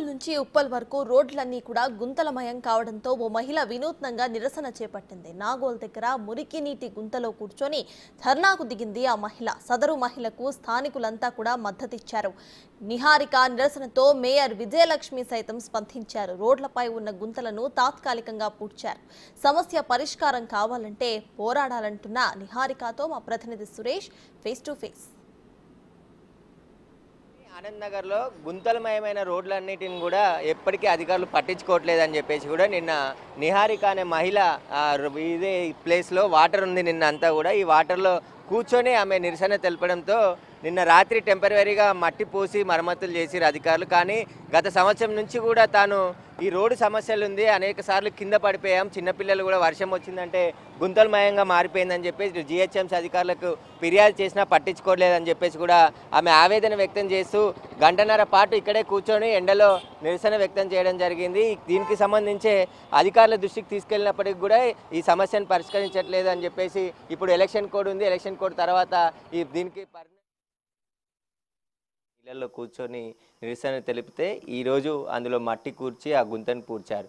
నుంచి ఉప్పల్ వరకు రోడ్లన్నీ కూడా గుంతలమయం కావడంతో ఓ మహిళ వినూత్నంగా నిరసన చేపట్టింది. నాగోల్ దగ్గర మురికి నీటి గుంతలో కూర్చొని ధర్నాకు దిగింది ఆ మహిళ. సదరు మహిళకు స్థానికులంతా కూడా మద్దతిచ్చారు. నిహారిక నిరసనతో మేయర్ విజయలక్ష్మి సైతం స్పందించారు. రోడ్లపై ఉన్న గుంతలను తాత్కాలికంగా పూడ్చారు. సమస్య పరిష్కారం కావాలంటే పోరాడాలంటున్న నిహారికతో మా ప్రతినిధి Suresh face to face. Anand నగర్లో గుంతలమయమైన రోడ్లన్నిటిని కూడా ఎప్పటికీ అధికారులు పట్టించుకోవట్లేదని చెప్పేసి కూడా నిన్న నిహారిక అనే మహిళ ఇదే ప్లేస్లో వాటర్ ఉంది నిన్న అంతా కూడా ఈ వాటర్లో కూర్చొని ఆమె నిరసన తెలపడంతో నిన్న రాత్రి టెంపరీగా మట్టి పోసి మరమ్మతులు చేసిరు అధికారులు. కానీ గత సంవత్సరం నుంచి కూడా తాను ఈ రోడ్డు సమస్యలు ఉంది, అనేక సార్లు కింద పడిపోయాం, చిన్నపిల్లలు కూడా వర్షం వచ్చిందంటే గుంతలమయంగా మారిపోయిందని చెప్పేసి జిహెచ్ఎంసీ అధికారులకు ఫిర్యాదు చేసినా పట్టించుకోలేదని చెప్పేసి కూడా ఆమె ఆవేదన వ్యక్తం చేస్తూ గంటన్నర పాటు ఇక్కడే కూర్చొని ఎండలో నిరసన వ్యక్తం చేయడం జరిగింది. దీనికి సంబంధించి అధికారుల దృష్టికి తీసుకెళ్ళినప్పటికీ కూడా ఈ సమస్యను పరిష్కరించట్లేదు అని చెప్పేసి ఇప్పుడు ఎలక్షన్ కోడ్ ఉంది, ఎలక్షన్ కోడ్ తర్వాత దీనికి ఇళ్లలో కూర్చొని నిరసన తెలిపితే ఈరోజు అందులో మట్టి కూర్చి ఆ గుంతను పూడ్చారు.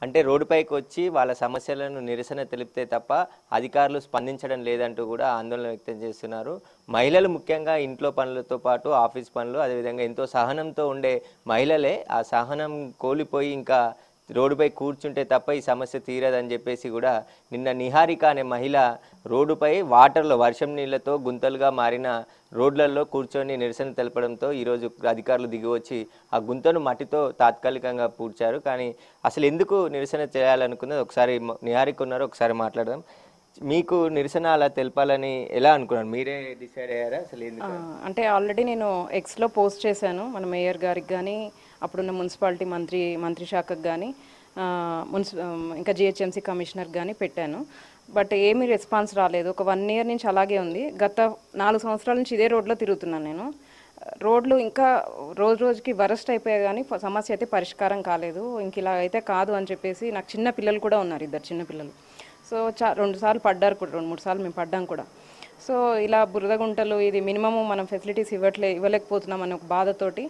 అంటే రోడ్డుపైకి వచ్చి వాళ్ళ సమస్యలను నిరసన తెలిపితే తప్ప అధికారులు స్పందించడం లేదంటూ కూడా ఆందోళన వ్యక్తం చేస్తున్నారు. మహిళలు ముఖ్యంగా ఇంట్లో పనులతో పాటు ఆఫీస్ పనులు అదేవిధంగా ఎంతో సహనంతో ఉండే మహిళలే ఆ సహనం కోల్పోయి ఇంకా రోడ్డుపై కూర్చుంటే తప్ప ఈ సమస్య తీరదని చెప్పేసి కూడా నిన్న నిహారిక అనే మహిళ రోడ్డుపై వాటర్లో వర్షం నీళ్లతో గుంతలుగా మారిన రోడ్లలో కూర్చొని నిరసన తెలపడంతో ఈరోజు అధికారులు దిగివచ్చి ఆ గుంతను మట్టితో తాత్కాలికంగా పూడ్చారు. కానీ అసలు ఎందుకు నిరసన చేయాలనుకున్నది ఒకసారి నిహారిక ఉన్నారు, ఒకసారి మాట్లాడదాం. మీకు నిరసన అలా తెలపాలని ఎలా అనుకున్నారు, మీరే డిసైడ్ అయ్యారా అసలు ఎందుకు? అంటే ఆల్రెడీ నేను ఎక్స్లో పోస్ట్ చేశాను మన మేయర్ గారికి కానీ అప్పుడున్న మున్సిపాలిటీ మంత్రి శాఖకు కానీ ఇంకా జిహెచ్ఎంసీ కమిషనర్ కానీ పెట్టాను. బట్ ఏమీ రెస్పాన్స్ రాలేదు. ఒక 1 year నుంచి అలాగే ఉంది. గత 4 సంవత్సరాల నుంచి ఇదే రోడ్లో తిరుగుతున్నాను నేను. రోడ్లు ఇంకా రోజు రోజుకి వరస్ట్ అయిపోయాయి కానీ సమస్య అయితే పరిష్కారం కాలేదు. ఇంక ఇలా అయితే కాదు అని చెప్పేసి నాకు చిన్న పిల్లలు కూడా ఉన్నారు, 2 చిన్న పిల్లలు. సో 2 సార్లు పడ్డారు కూడా, 2-3 సార్లు మేము పడ్డాం కూడా. సో ఇలా బురద గుంటలు ఇది మినిమము మనం ఫెసిలిటీస్ ఇవ్వలేకపోతున్నాం అనే ఒక బాధతోటి,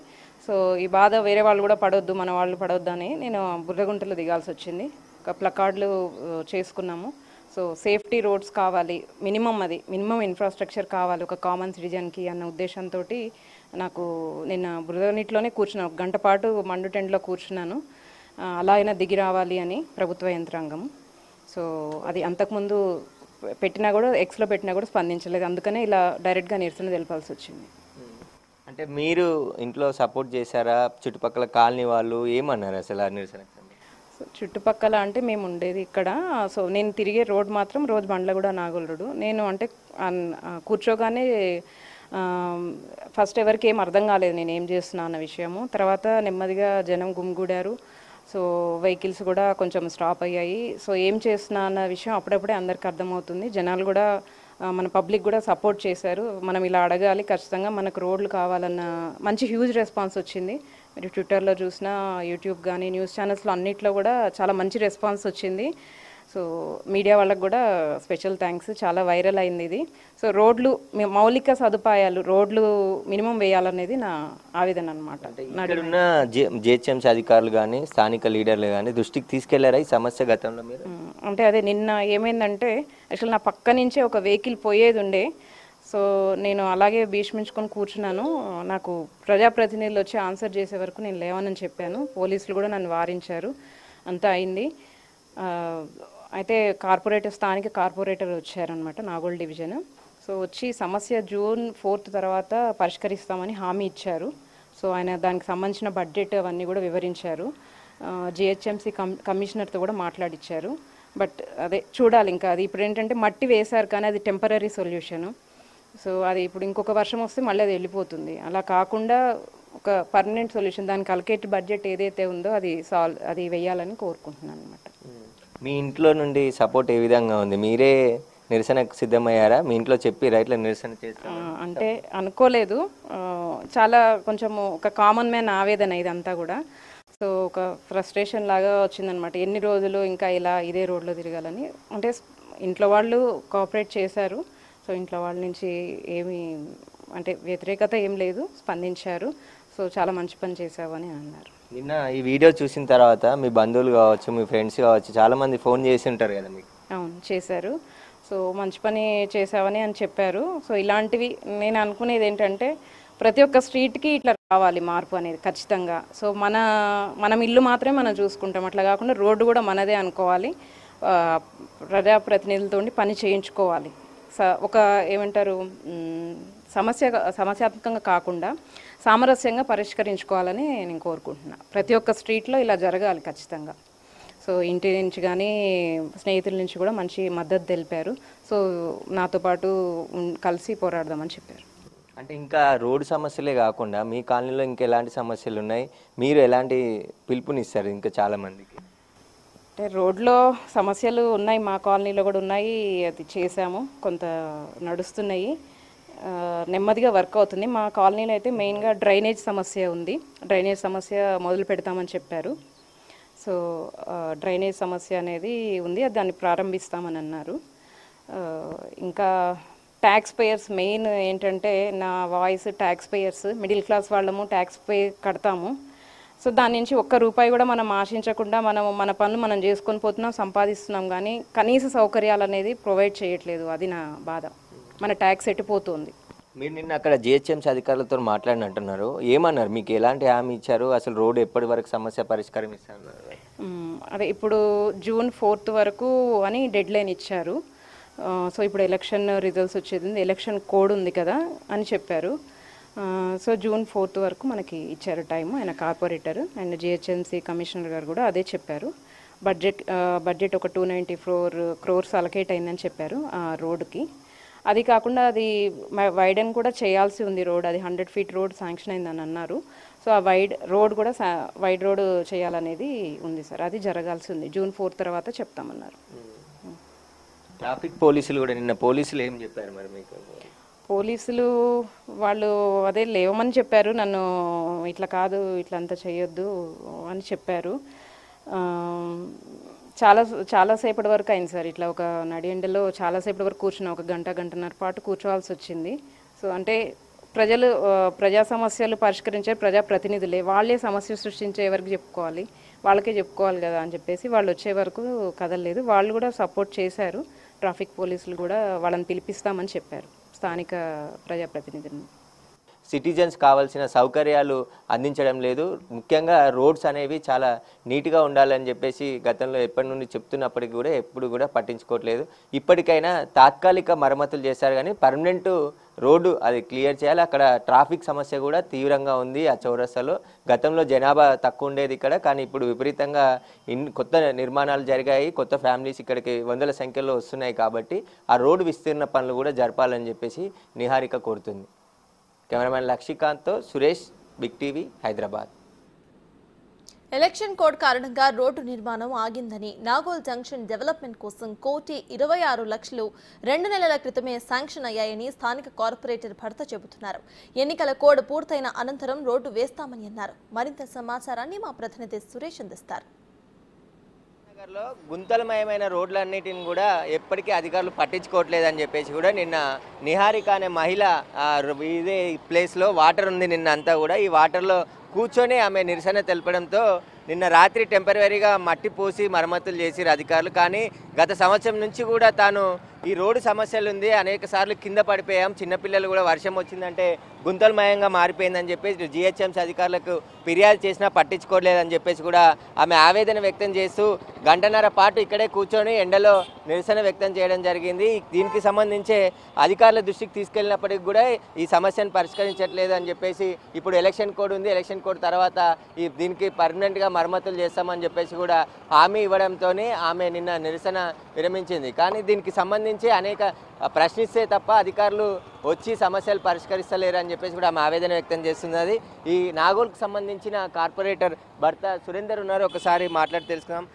సో ఈ బాధ వేరే వాళ్ళు కూడా పడొద్దు, మన వాళ్ళు పడొద్దు అని నేను బురద గుంటలు దిగాల్సి వచ్చింది. ఒక ప్లకార్డులు చేసుకున్నాము. సో సేఫ్టీ రోడ్స్ కావాలి, మినిమం ఇన్ఫ్రాస్ట్రక్చర్ కావాలి ఒక కామన్ సిటిజన్కి అన్న ఉద్దేశంతో నాకు నిన్న బురద నీటిలోనే కూర్చున్నాను. 1 గంట పాటు మండు టెంట్లో కూర్చున్నాను. అలా అయినా దిగి రావాలి అని ప్రభుత్వ యంత్రాంగం. సో అది అంతకుముందు పెట్టినా కూడా ఎక్స్లో పెట్టినా కూడా స్పందించలేదు. అందుకనే ఇలా డైరెక్ట్గా నిరసన తెలపాల్సి వచ్చింది. అంటే మీరు ఇంట్లో సపోర్ట్ చేశారా? చుట్టుపక్కల కాలనీ వాళ్ళు ఏమన్నారు అసలు ఆ నిరసన? సో చుట్టుపక్కల అంటే మేము ఉండేది ఇక్కడ. సో నేను తిరిగే రోడ్ మాత్రం రోజు బండ్లగూడ నాగోల్ రోడ్. నేను అంటే కూర్చోగానే ఫస్ట్ ఎవరికి ఏం అర్థం కాలేదు నేను ఏం చేస్తున్నా అన్న విషయము. తర్వాత నెమ్మదిగా జనం గుమిగూడారు. సో వెహికల్స్ కూడా కొంచెం స్టాప్ అయ్యాయి. సో ఏం చేస్తున్నా అన్న విషయం అప్పుడప్పుడే అందరికీ అర్థమవుతుంది. జనాలు కూడా మన పబ్లిక్ కూడా సపోర్ట్ చేశారు. మనం ఇలా అడగాలి, ఖచ్చితంగా మనకు రోడ్లు కావాలన్న మంచి హ్యూజ్ రెస్పాన్స్ వచ్చింది. మీరు ట్విట్టర్లో చూసినా, యూట్యూబ్ కానీ న్యూస్ ఛానల్స్లో అన్నిట్లో కూడా చాలా మంచి రెస్పాన్స్ వచ్చింది. సో మీడియా వాళ్ళకు కూడా స్పెషల్ థ్యాంక్స్, చాలా వైరల్ అయింది ఇది. సో రోడ్లు మౌలిక సదుపాయాలు రోడ్లు మినిమం వేయాలనేది నా ఆవేదన అనమాట. ఇక్కడున్న జిహెచ్ఎంసీ అధికారులు కానీ స్థానిక లీడర్లు కానీ దృష్టికి తీసుకెళ్లారా ఈ సమస్య గతంలో మీరు? అంటే అదే నిన్న ఏమైందంటే యాక్చువల్ నా పక్క నుంచే ఒక వెహికల్ పోయేది ఉండే. సో నేను అలాగే భీష్మించుకొని కూర్చున్నాను. నాకు ప్రజాప్రతినిధులు వచ్చి ఆన్సర్ చేసే వరకు నేను లేవనని చెప్పాను. పోలీసులు కూడా నన్ను వారించారు. అంతా అయింది. అయితే స్థానిక కార్పొరేటర్ వచ్చారనమాట, నాగోల్ డివిజన్. సో వచ్చి సమస్య June 4th తర్వాత పరిష్కరిస్తామని హామీ ఇచ్చారు. సో ఆయన దానికి సంబంధించిన బడ్జెట్ అవన్నీ కూడా వివరించారు. జిహెచ్ఎంసీ కమిషనర్తో కూడా మాట్లాడిచ్చారు. బట్ అదే చూడాలి ఇంకా. అది ఇప్పుడు ఏంటంటే మట్టి వేశారు కానీ అది టెంపరీ సొల్యూషను. సో అది ఇప్పుడు ఇంకొక వర్షం వస్తే మళ్ళీ అది వెళ్ళిపోతుంది. అలా కాకుండా ఒక పర్మనెంట్ సొల్యూషన్, దానికి అలొకేటెడ్ బడ్జెట్ ఏదైతే ఉందో అది వేయాలని కోరుకుంటున్నాను అనమాట. మీ ఇంట్లో నుండి సపోర్ట్ ఏ విధంగా ఉంది? మీరే నిరసనకు సిద్ధమయ్యారా? మీ ఇంట్లో చెప్పి రైట్ల నిరసన చేస్తాం అంటే అనుకోలేదు. చాలా కొంచెం ఒక కామన్ మ్యాన్ ఆవేదన ఇదంతా కూడా. సో ఒక ఫ్రస్ట్రేషన్ లాగా వచ్చిందనమాట. ఎన్ని రోజులు ఇంకా ఇలా ఇదే రోడ్లో తిరగాలని. అంటే ఇంట్లో వాళ్ళు కోఆపరేట్ చేశారు. సో ఇంట్లో వాళ్ళ నుంచి ఏమీ అంటే వ్యతిరేకత ఏం లేదు, స్పందించారు. సో చాలా మంచి పని చేశావు అని అన్నారు. నిన్న ఈ వీడియో చూసిన తర్వాత మీ బంధువులు కావచ్చు, మీ ఫ్రెండ్స్ కావచ్చు, చాలామంది ఫోన్ చేసి ఉంటారు కదా మీకు. అవును, చేశారు. సో మంచి పని చేసావని అని చెప్పారు. సో ఇలాంటివి నేను అనుకునేది ఏంటంటే ప్రతి ఒక్క స్ట్రీట్కి ఇట్లా రావాలి మార్పు అనేది ఖచ్చితంగా. సో మనం ఇల్లు మాత్రమే మనం చూసుకుంటాం, అట్లా కాకుండా రోడ్డు కూడా మనదే అనుకోవాలి. ప్రజాప్రతినిధులతో పని చేయించుకోవాలి. ఒక ఏమంటారు సమస్యాత్మకంగా కాకుండా సామరస్యంగా పరిష్కరించుకోవాలని నేను కోరుకుంటున్నా. ప్రతి ఒక్క స్ట్రీట్లో ఇలా జరగాలి ఖచ్చితంగా. సో ఇంటి నుంచి కానీ స్నేహితుల నుంచి కూడా మంచి మద్దతు తెలిపారు. సో నాతో పాటు కలిసి పోరాడదామని చెప్పారు. అంటే ఇంకా రోడ్డు సమస్యలే కాకుండా మీ కాలనీలో ఇంకా ఎలాంటి సమస్యలు ఉన్నాయి, మీరు ఎలాంటి పిలుపునిస్తారు ఇంకా చాలామందికి? అంటే రోడ్లో సమస్యలు ఉన్నాయి, మా కాలనీలో కూడా ఉన్నాయి. అది చేసాము, కొంత నడుస్తున్నాయి, నెమ్మదిగా వర్క్ అవుతుంది. మా కాలనీలో అయితే మెయిన్గా డ్రైనేజ్ సమస్య ఉంది. డ్రైనేజ్ సమస్య మొదలు పెడతామని చెప్పారు. సో డ్రైనేజ్ సమస్య అనేది ఉంది, దాన్ని ప్రారంభిస్తామని అన్నారు. ఇంకా ట్యాక్స్ పేయర్స్ మెయిన్ ఏంటంటే, నా voice tax payers, middle class వాళ్ళము ట్యాక్స్ పే కడతాము. సో దాని నుంచి ఒక్క రూపాయి కూడా మనం ఆశించకుండా మన పనులు మనం చేసుకొని పోతున్నాం, సంపాదిస్తున్నాం, కానీ కనీస సౌకర్యాలు అనేది ప్రొవైడ్ చేయట్లేదు. అది నా బాధ. మన ట్యాక్స్ ఎట్టిపోతుంది. మీరు నిన్న అక్కడ జిహెచ్ఎంసీ అధికారులతో మాట్లాడినట్టున్నారు, ఏమన్నారు? మీకు ఎలాంటి హామీ ఇచ్చారు? అసలు రోడ్డు ఎప్పటి వరకు సమస్య పరిష్కారం ఇస్తారు? అదే ఇప్పుడు June 4th వరకు అని డెడ్ లైన్ ఇచ్చారు. సో ఇప్పుడు ఎలక్షన్ రిజల్ట్స్ వచ్చేది, ఎలక్షన్ కోడ్ ఉంది కదా అని చెప్పారు. సో June 4th వరకు మనకి ఇచ్చారు టైం. ఆయన కార్పొరేటర్ అండ్ జిహెచ్ఎంసీ కమిషనర్ గారు కూడా అదే చెప్పారు. బడ్జెట్ ఒక 294 crores అలకేట్ అయిందని చెప్పారు ఆ రోడ్డుకి. అది కాకుండా అది వైడెన్ కూడా చేయాల్సి ఉంది రోడ్. అది 100 feet రోడ్ శాంక్షన్ అయిందని అన్నారు. సో ఆ వైడ్ రోడ్ చేయాలనేది ఉంది సార్. అది జరగాల్సి ఉంది. June 4th తర్వాత చెప్తామన్నారు. ట్రాఫిక్ పోలీసులు కూడా నిన్న పోలీసులు ఏం చెప్పారు మరి మీకు? పోలీసులు వాళ్ళు అదే లేవమని చెప్పారు. నన్ను ఇట్లా కాదు, ఇట్లా అంతా చేయొద్దు అని చెప్పారు. చాలాసేపటి వరకు అయింది సార్. ఇట్లా ఒక నడియండలో చాలాసేపటి వరకు కూర్చున్నా, ఒక గంటన్నర పాటు కూర్చోవాల్సి వచ్చింది. సో అంటే ప్రజా సమస్యలు పరిష్కరించే ప్రజాప్రతినిధులే, వాళ్ళే సమస్య సృష్టించే ఎవరికి చెప్పుకోవాలి, వాళ్ళకే చెప్పుకోవాలి కదా అని చెప్పేసి వాళ్ళు వచ్చే వరకు కదలలేదు. వాళ్ళు కూడా సపోర్ట్ చేశారు. ట్రాఫిక్ పోలీసులు కూడా వాళ్ళని పిలిపిస్తామని చెప్పారు, స్థానిక ప్రజాప్రతినిధులను. సిటిజన్స్ కావాల్సిన సౌకర్యాలు అందించడం లేదు. ముఖ్యంగా రోడ్స్ అనేవి చాలా నీట్గా ఉండాలని చెప్పేసి గతంలో ఎప్పటి నుండి చెప్తున్నప్పటికీ కూడా ఎప్పుడు కూడా పట్టించుకోవట్లేదు. ఇప్పటికైనా తాత్కాలిక మరమ్మతులు చేశారు, కానీ పర్మనెంట్ రోడ్డు అది క్లియర్ చేయాలి. అక్కడ ట్రాఫిక్ సమస్య కూడా తీవ్రంగా ఉంది. ఆ చౌరస్తాలో గతంలో జనాభా తక్కువ ఉండేది ఇక్కడ, కానీ ఇప్పుడు విపరీతంగా కొత్త నిర్మాణాలు జరిగాయి. కొత్త ఫ్యామిలీస్ ఇక్కడికి వందల సంఖ్యలో వస్తున్నాయి. కాబట్టి ఆ రోడ్డు విస్తీర్ణ పనులు కూడా జరపాలని చెప్పేసి నిహారిక కోరుతుంది. కెమెరామెన్ లక్షికాంత్తో Suresh, big TV, Hyderabad. Election code కారణంగా రోడ్డు నిర్మాణం ఆగిందని, నాగోల్ జంక్షన్ డెవలప్మెంట్ కోసం 1,26 లక్షలు 2 నెలల క్రితమే శాంక్షన్ అయ్యాయని స్థానిక కార్పొరేటర్ భర్త చెబుతున్నారు. ఎన్నికల కోడ్ పూర్తయిన అనంతరం రోడ్డు వేస్తామని అన్నారు. మరింత సమాచారాన్ని మా ప్రతినిధి సురేష్ అందిస్తారు. నగర్లో గుంతలమయమైన రోడ్లన్నిటిని కూడా ఎప్పటికీ అధికారులు పట్టించుకోవట్లేదని చెప్పేసి కూడా నిన్న నిహారిక అనే మహిళ ఇదే ప్లేస్లో వాటర్ ఉంది నిన్న అంతా కూడా, ఈ వాటర్లో కూర్చొని ఆమె నిరసన తెలపడంతో నిన్న రాత్రి టెంపరవరీగా మట్టి పోసి మరమ్మతులు చేసిరు అధికారులు. కానీ గత సంవత్సరం నుంచి కూడా తాను ఈ రోడ్డు సమస్యలు ఉంది, అనేక సార్లు కింద పడిపోయాం, చిన్నపిల్లలు కూడా వర్షం వచ్చిందంటే గుంతలమయంగా మారిపోయిందని చెప్పేసి జిహెచ్ఎంసీ అధికారులకు ఫిర్యాదు చేసినా పట్టించుకోలేదని చెప్పేసి కూడా ఆమె ఆవేదన వ్యక్తం చేస్తూ గంటన్నర పాటు ఇక్కడే కూర్చొని ఎండలో నిరసన వ్యక్తం చేయడం జరిగింది. దీనికి సంబంధించే అధికారుల దృష్టికి తీసుకెళ్ళినప్పటికీ కూడా ఈ సమస్యను పరిష్కరించట్లేదు అని చెప్పేసి, ఇప్పుడు ఎలక్షన్ కోడ్ ఉంది, ఎలక్షన్ కోడ్ తర్వాత దీనికి పర్మనెంట్గా మరమ్మతులు చేస్తామని చెప్పేసి కూడా హామీ ఇవ్వడంతో ఆమె నిన్న నిరసన విరమించింది. కానీ దీనికి సంబంధించి అనేక ప్రశ్నిస్తే తప్ప అధికారులు వచ్చి సమస్యలు పరిష్కరిస్తలేరు అని చెప్పేసి కూడా ఆమె ఆవేదన వ్యక్తం చేస్తున్నది. ఈ నాగోల్కి సంబంధించిన కార్పొరేటర్ భర్త సురేందర్ ఉన్నారు, ఒకసారి మాట్లాడి తెలుసుకుందాం.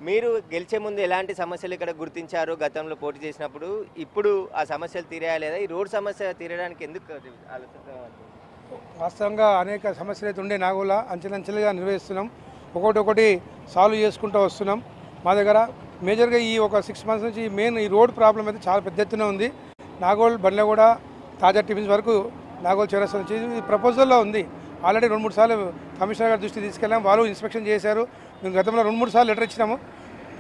మీరు గెలిచే ముందు ఎలాంటి సమస్యలు ఇక్కడ గుర్తించారు గతంలో పోటీ చేసినప్పుడు? ఇప్పుడు ఆ సమస్యలు తీరాయా లేదా? ఈ రోడ్ సమస్య తీరడానికి ఎందుకు ఆలోచిస్తున్నారు? వాస్తవంగా అనేక సమస్యలు అయితే ఉండే నాగోల అంచెలంచెలుగా నిర్వహిస్తున్నాం, ఒకటి సాల్వ్ చేసుకుంటూ వస్తున్నాం. మా దగ్గర మేజర్గా ఈ ఒక 6 months నుంచి మెయిన్ ఈ రోడ్ ప్రాబ్లం అయితే చాలా పెద్ద ఎత్తున ఉంది. నాగోల్ బండ్లగూడ తాజా టిఫిన్స్ వరకు నాగోల్ చౌరస్తా నుంచి ఇది ప్రపోజల్లో ఉంది. ఆల్రెడీ 2-3 సార్లు కమిషనర్ గారి దృష్టి తీసుకెళ్ళాం, వాళ్ళు ఇన్స్పెక్షన్ చేశారు. మేము గతంలో 2-3 సార్లు లెటర్ ఇచ్చినాము.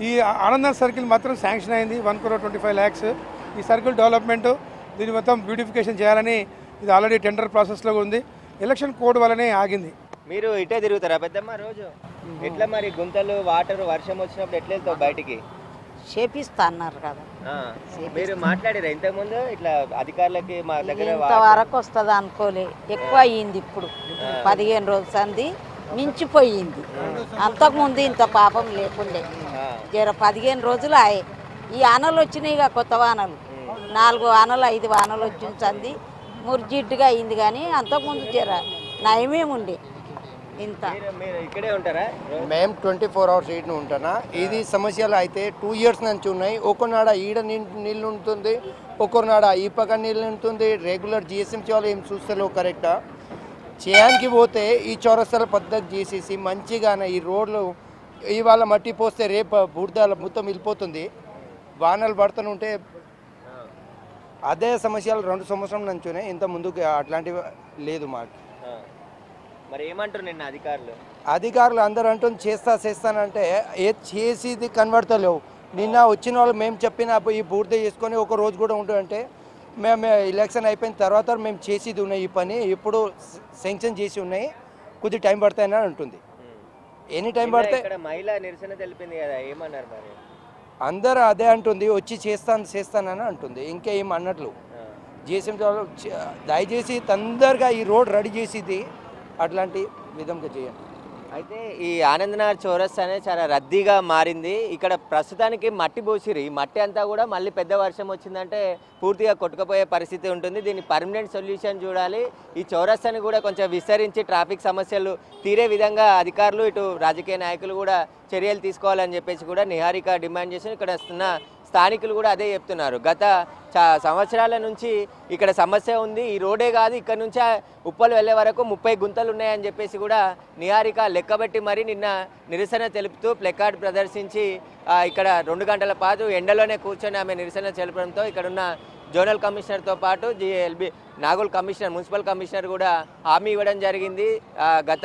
ఈ ఆనంద్ సర్కిల్ మాత్రం శాంక్షన్ అయింది 1,25,00,000. ఈ సర్కిల్ డెవలప్మెంట్ దీన్ని మొత్తం బ్యూటిఫికేషన్ చేయాలని ఇది ఆల్రెడీ టెండర్ ప్రాసెస్లో ఉంది. ఎలక్షన్ కోడ్ వల్లనే ఆగింది. మీరు ఇటే తిరుగుతారా పెద్దమ్మ రోజు? ఎట్లా మరి గుంతలు వాటర్ వర్షం వచ్చినప్పుడు ఎట్లా వెళ్తావు బయటికి? చేపిస్తా అన్నారు కదా. మీరు మాట్లాడారా ఇంతకుముందు ఇట్లా అధికారులకి? మా దగ్గర ఇంతవరకు వస్తుంది అనుకోలే, ఎక్కువ అయ్యింది. ఇప్పుడు 15 రోజుల సంది మించిపోయింది. అంతకుముందు ఇంత పాపం లేకుండే. 15 రోజులు అయ్యాయి. ఈ వానలు వచ్చినాయి, కొత్త వానలు 4 వానలు 5 వానలు వచ్చింది. మురిజిడ్డుగా అయింది, కానీ అంతకుముందు నయమే ఉండే. ఇంత మీరు ఇక్కడే ఉంటారా? మేము 24 hours ఈడ ఉంటానా. ఇది సమస్యలు అయితే 2 years నుంచి ఉన్నాయి. ఒకనాడ ఈడ నీళ్ళు ఉంటుంది, ఒకనాడ ఈ పక్క నీళ్ళు ఉంటుంది. రెగ్యులర్ జిఎస్ఎంసీ వాళ్ళు ఏం చూస్తలేవు కరెక్టా. చేయడానికి పోతే ఈ చౌరస్తాల పద్ధతి చేసేసి మంచిగానే ఈ రోడ్లు ఇవాళ మట్టి పోస్తే రేపు బురద మొత్తం వెళ్ళిపోతుంది. వానలు పడుతుంటే అదే సమస్యలు 2 సంవత్సరం నుంచి ఉన్నాయి. ఇంత ముందుకు అట్లాంటివి లేదు మాకు. మరి ఏమంటారు నిన్న అధికారులు అందరూ అంటుంది చేస్తానంటే ఏది చేసేది కనబడతలేవు. నిన్న వచ్చిన వాళ్ళు మేము చెప్పిన ఈ పూర్తి చేసుకొని ఒక రోజు కూడా ఉంటుందంటే మేము ఎలక్షన్ అయిపోయిన తర్వాత మేము చేసేది ఉన్నాయి. ఈ పని ఇప్పుడు శాంక్షన్ చేసి ఉన్నాయి, కొద్ది టైం పడతాయని అంటుంది. ఎనీ టైం పడితే మహిళ నిరసన తెలిపింది కదా, ఏమన్నారు మరి? అందరూ అదే అంటుంది, వచ్చి చేస్తానని అంటుంది. ఇంకేం అన్నట్లు జిఎస్ఎం దయచేసి తొందరగా ఈ రోడ్ రెడీ చేసేది అట్లాంటి విధంగా చేయండి. అయితే ఈ ఆనందనగర్ చౌరస్తా అనేది చాలా రద్దీగా మారింది. ఇక్కడ ప్రస్తుతానికి మట్టి పోసిరు. ఈ మట్టి అంతా కూడా మళ్ళీ పెద్ద వర్షం వచ్చిందంటే పూర్తిగా కొట్టుకుపోయే పరిస్థితి ఉంటుంది. దీన్ని పర్మనెంట్ సొల్యూషన్ చూడాలి. ఈ చౌరస్తాని కూడా కొంచెం విస్తరించి ట్రాఫిక్ సమస్యలు తీరే విధంగా అధికారులు ఇటు రాజకీయ నాయకులు కూడా చర్యలు తీసుకోవాలని చెప్పేసి కూడా నిహారిక డిమాండ్ చేసి ఇక్కడ వస్తున్న స్థానికులు కూడా అదే చెప్తున్నారు. గత సంవత్సరాల నుంచి ఇక్కడ సమస్య ఉంది. ఈ రోడే కాదు, ఇక్కడ నుంచి ఉప్పలు వెళ్ళే వరకు 30 గుంతలు ఉన్నాయని చెప్పేసి కూడా నిహారిక లెక్కబెట్టి మరి నిన్న నిరసన తెలుపుతూ ప్లెకార్డ్ ప్రదర్శించి ఇక్కడ 2 గంటల పాటు ఎండలోనే కూర్చొని ఆమె నిరసన తెలపడంతో ఇక్కడున్న జోనల్ కమిషనర్తో పాటు నాగోల్ కమిషనర్, మున్సిపల్ కమిషనర్ కూడా హామీ ఇవ్వడం జరిగింది. గత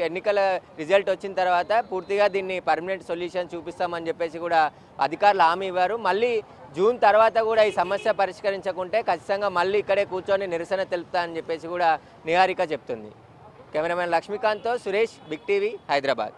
ఎన్నికల రిజల్ట్ వచ్చిన తర్వాత పూర్తిగా దీన్ని పర్మనెంట్ సొల్యూషన్ చూపిస్తామని చెప్పేసి కూడా అధికారులు హామీ ఇవ్వారు. మళ్ళీ జూన్ తర్వాత కూడా ఈ సమస్య పరిష్కరించకుంటే ఖచ్చితంగా మళ్ళీ ఇక్కడే కూర్చొని నిరసన తెలుపుతా అని చెప్పేసి కూడా నిహారిక చెప్తుంది. కెమెరామెన్ లక్ష్మీకాంత్తో సురేష్, బిగ్ టీవీ, హైదరాబాద్.